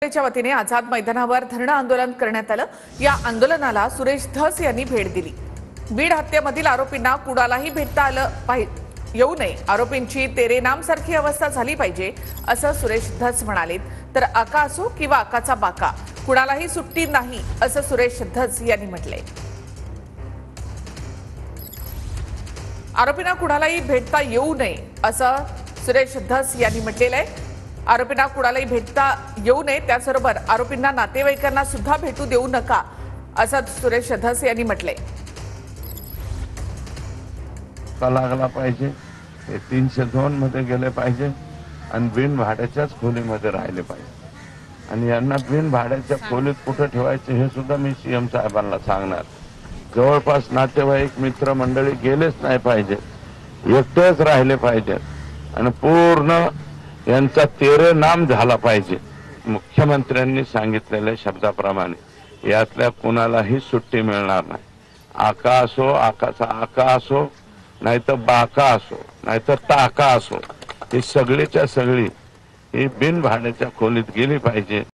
च्या वतीने आझाद मैदानावर धरणं आंदोलन करण्यात आलं। या आंदोलनाला सुरेश धस यांनी भेट दिली। बीड हत्येमधील आरोपींना कुणालाही भेटता येऊ नये, आरोपींची तेरे नाम सारखी अवस्था झाली पाहिजे असं सुरेश धस म्हणाले। तर आका असो किंवा आकाचा बाका, कुणालाही सुट्टी नाही असं सुरेश धस यांनी म्हटले। आरोपींना कुणालाही भेटता येऊ नये असं सुरेश धस यांनी म्हटलेलं आहे। आरोपींना कुणालाही भेटता येऊ नये, त्याचबरोबर आरोपींना नातेवाईकांना सुद्धा भेटू देऊ नका असं सुरेश धस यांनी म्हटले। लागला पाहिजे, हे 302 मध्ये गेले पाहिजे आणि बिन भाड्याच्याच खोलीमध्ये राहिले पाहिजे आणि यांना बिन भाड्याच्या खोलीत कुठे ठेवायचे हे सुद्धा मी सीएम साहेबांना सांगणार। जवळपास नातेवाईक मित्र मंडळी गेलेच नाही पाहिजे, एकटेच राहिले पाहिजे आणि पूर्ण यांचा तेरे नाम झाला पाहिजे। मुख्यमंत्र्यांनी सांगितलेल्या शब्दाप्रमाणे यातल्या कुणालाही सुट्टी मिळणार नाही। आका असो, आकाचा आका असो, नाहीतर बाका असो, नाहीतर ताका असो, ही सगळीच्या सगळी ही बिन भाड्याच्या खोलीत गेली पाहिजे।